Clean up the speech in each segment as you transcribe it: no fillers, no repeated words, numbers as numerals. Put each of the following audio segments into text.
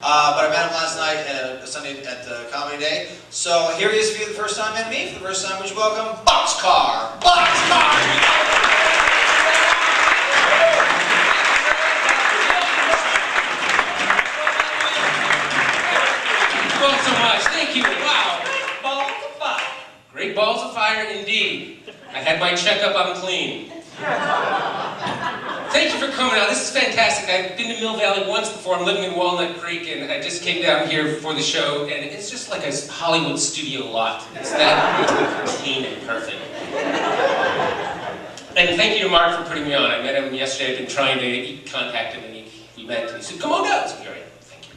But I met him last night at Sunday at the Comedy Day. So here he is for you the first time, and me for the first time. Would you welcome Boxcar? Boxcar! Thank you so much. Thank you. Wow. Balls of fire. Great balls of fire indeed. I had my checkup. I'm clean. Thank you for coming out. This is fantastic. I've been to Mill Valley once before. I'm living in Walnut Creek, and I just came down here for the show, and it's just like a Hollywood studio lot. It's that clean and perfect. And thank you to Mark for putting me on. I met him yesterday. I've been trying to contact him, and we met, and he said, "Come on down." So, all right, thank you.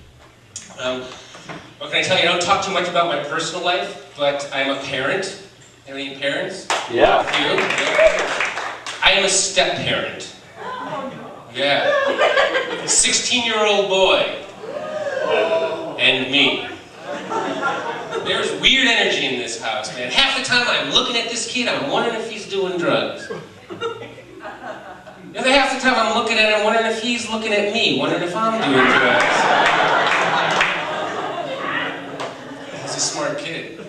What can I tell you? I don't talk too much about my personal life, but I'm a parent. Any parents? Yeah. A few? Yeah. I am a step-parent. Yeah. 16-year-old boy. And me. There's weird energy in this house, man. Half the time I'm looking at this kid, I'm wondering if he's doing drugs. The other half the time I'm looking at him, wondering if he's looking at me, wondering if I'm doing drugs. He's a smart kid.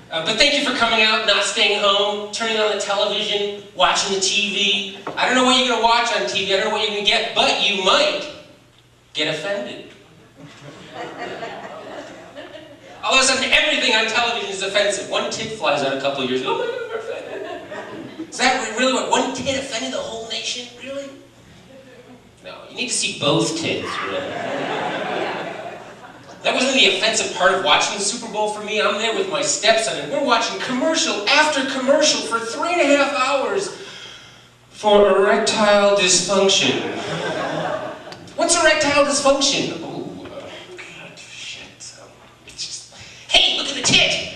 But thank you for coming out, not staying home, turning on the television, watching the TV. I don't know what you're going to watch on TV, I don't know what you're going to get, but you might get offended. All of a sudden, everything on television is offensive. One tit flies out a couple of years ago. Oh my God, we're offended. Is that really what one tit offended the whole nation? Really? No, you need to see both tits, really. That wasn't the offensive part of watching the Super Bowl for me. I'm there with my stepson, and we're watching commercial after commercial for 3.5 hours for erectile dysfunction. What's erectile dysfunction? Oh, God, shit. It's just, hey, look at the tit!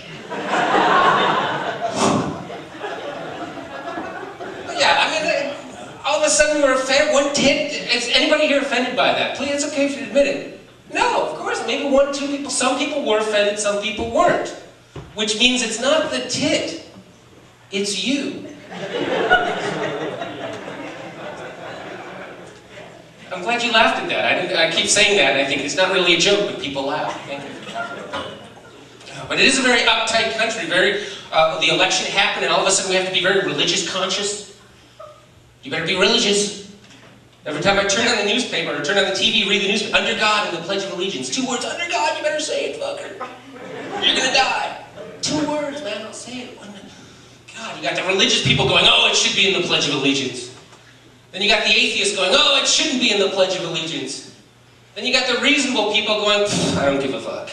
Yeah, I mean, all of a sudden we're offended. One tit. Is anybody here offended by that? Please, it's okay if you admit it. No, of course, maybe 1 or 2 people. Some people were offended, some people weren't. Which means it's not the tit, it's you. I'm glad you laughed at that. I keep saying that, and I think it's not really a joke, but people laugh. Thank you. But it is a very uptight country. The election happened, and all of a sudden we have to be very religious conscious. You better be religious. Every time I turn on the newspaper or turn on the TV, read the newspaper, under God and the Pledge of Allegiance. 2 words, under God, you better say it, fucker. You're gonna die. 2 words, man, I'll say it. God, you got the religious people going, oh, it should be in the Pledge of Allegiance. Then you got the atheists going, oh, it shouldn't be in the Pledge of Allegiance. Then you got the reasonable people going, I don't give a fuck.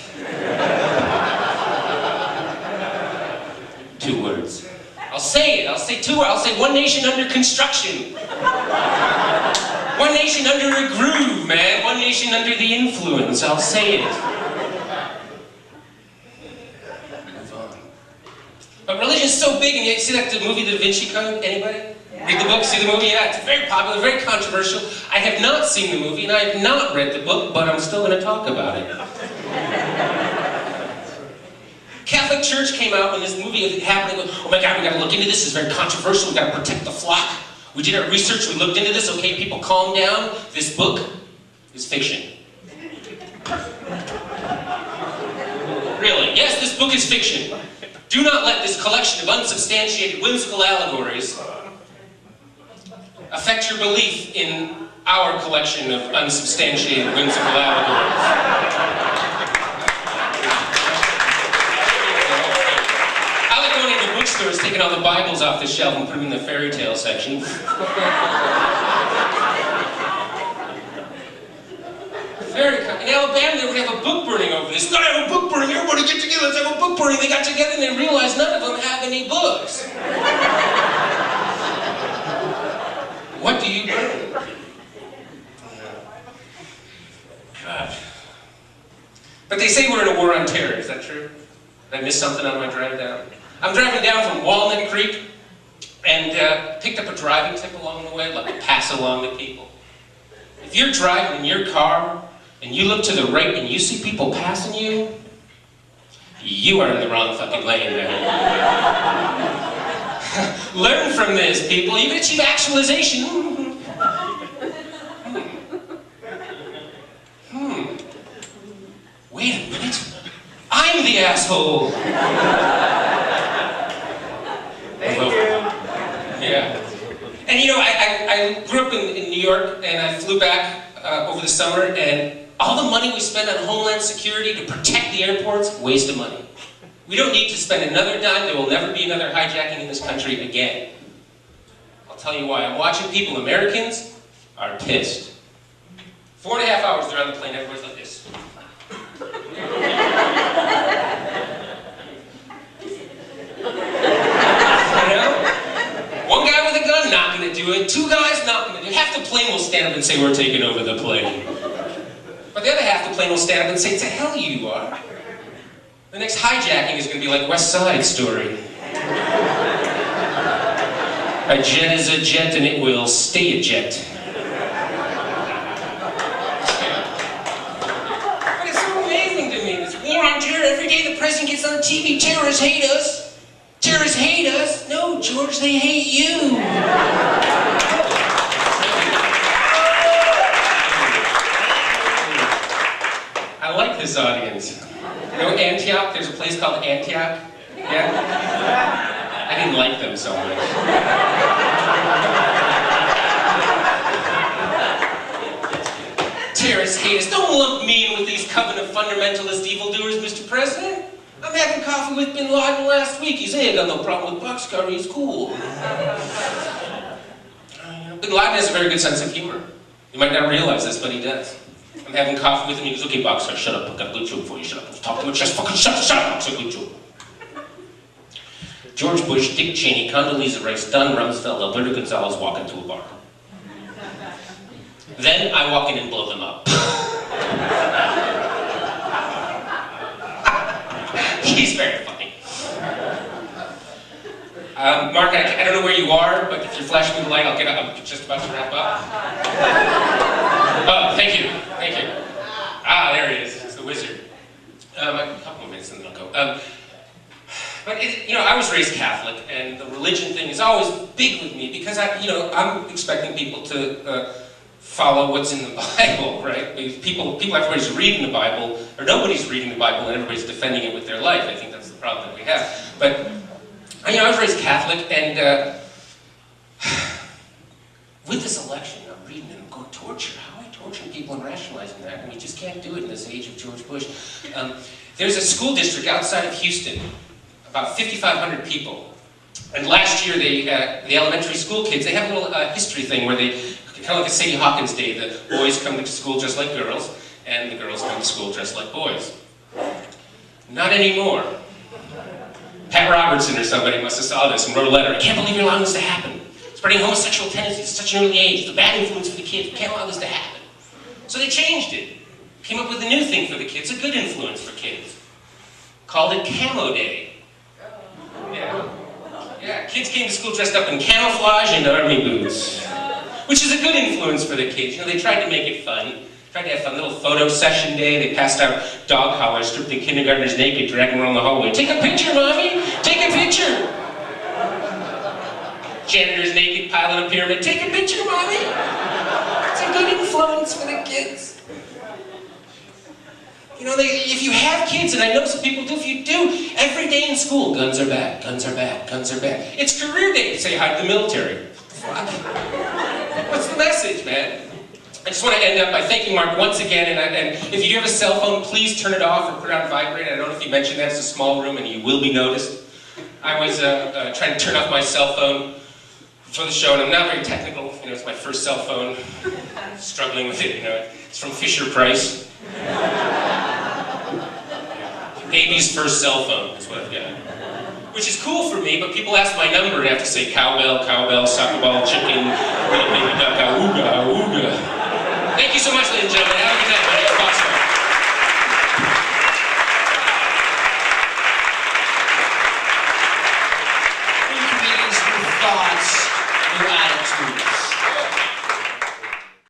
2 words. I'll say it, I'll say 2 words. I'll say one nation under construction. One nation under a groove, man. One nation under the influence. I'll say it. Move on. But religion's so big, and you see that the movie The Da Vinci Code? Anybody? Yeah. Read the book, see the movie? Yeah, it's very popular, very controversial. I have not seen the movie, and I have not read the book, but I'm still going to talk about it. Catholic Church came out when this movie happened. They go, oh my God, we got to look into this. It's very controversial. We got to protect the flock. We did our research, we looked into this, okay, people calm down. This book is fiction. Really, yes, this book is fiction. Do not let this collection of unsubstantiated, whimsical allegories affect your belief in our collection of unsubstantiated, whimsical allegories. Bookstores taking all the Bibles off the shelf and put them in the fairy tale section. In Alabama, they would have a book burning over this. Gotta have a book burning, everybody get together, let's have a book burning. They got together and they realized none of them have any books. What do you burn? God. But they say we're in a war on terror, is that true? Did I miss something on my drive down? I'm driving down from Walnut Creek and picked up a driving tip along the way, like to pass along to people. If you're driving in your car and you look to the right and you see people passing you, you are in the wrong fucking lane, man. Learn from this, people. You can achieve actualization. the asshole. Thank you. Yeah. And you know, I grew up in New York, and I flew back over the summer, and all the money we spend on Homeland Security to protect the airports, waste of money. We don't need to spend another dime. There will never be another hijacking in this country again. I'll tell you why. I'm watching people, Americans are pissed. 4.5 hours, they're on the plane, everybody's like this. You know? One guy with a gun, not gonna do it. Two guys, not gonna do it. Half the plane will stand up and say, we're taking over the plane. But the other half of the plane will stand up and say, it's the hell you are. The next hijacking is gonna be like West Side Story. A jet is a jet and it will stay a jet. But it's so amazing to me, this war on terror. Every day the president gets on TV, terrorists hate us. Terrorists hate us. No, George, they hate you. I like this audience. You know Antioch? There's a place called Antioch. Yeah? I didn't like them so much. Terrorists hate us. Don't lump me in with these covenant fundamentalist evildoers, Mr. President. I'm having coffee with Bin Laden last week. He said, hey, I got no problem with boxcar. He's cool. Bin Laden has a very good sense of humor. You might not realize this, but he does. I'm having coffee with him. He goes, okay, boxcar, shut up. I've got a good joke for you. Shut up. Talk to it. Just fucking shut up. Boxcar, good joke. George Bush, Dick Cheney, Condoleezza Rice, Don Rumsfeld, Alberto Gonzalez walk into a bar. Then I walk in and blow them up. He's very funny. Mark, I don't know where you are, but if you're flashing me the light, I'll get up. I'm just about to wrap up. Oh, thank you. Thank you. Ah, there he is. It's the wizard. A couple more minutes and then I'll go. But you know, I was raised Catholic, and the religion thing is always big with me because I'm expecting people to follow what's in the Bible, right? Everybody's reading the Bible, or nobody's reading the Bible, and everybody's defending it with their life. I think that's the problem that we have. But you know, I was raised Catholic, and with this election, I'm reading and I'm going, torture. How am I torturing people and rationalizing that? And we just can't do it in this age of George Bush. There's a school district outside of Houston. About 5,500 people. And last year, the elementary school kids, they have a little history thing where they, kind of like a Sadie Hawkins Day, the boys come to school just like girls, and the girls come to school just like boys. Not anymore. Pat Robertson or somebody must have saw this and wrote a letter. I can't believe you're allowing this to happen. Spreading homosexual tendencies at such an early age. It's a bad influence for the kids. We can't allow this to happen. So they changed it. Came up with a new thing for the kids, a good influence for kids. Called it Camo Day. Yeah, kids came to school dressed up in camouflage and army boots, which is a good influence for the kids. You know, they tried to make it fun. Tried to have fun little photo session day. They passed out dog collars, stripped the kindergartners naked, dragging them around the hallway. Take a picture, mommy! Take a picture! Janitors naked, piling a pyramid. Take a picture, mommy! It's a good influence for the kids. You know, if you have kids, and I know some people do, if you do, every day in school, guns are bad, guns are bad, guns are bad. It's career day to say hi to the military. Fuck. What's the message, man? I just want to end up by thanking Mark once again, and if you do have a cell phone, please turn it off or put it on vibrate. I don't know if you mentioned that, it's a small room and you will be noticed. I was trying to turn off my cell phone for the show, and I'm not very technical. You know, it's my first cell phone. Struggling with it, you know. It's from Fisher-Price. Baby's first cell phone is what I've got. Which is cool for me, but people ask my number and have to say cowbell, cowbell, soccer ball, chicken, little baby duck, ooga, ooga. Thank you so much, ladies and gentlemen. Have a good night.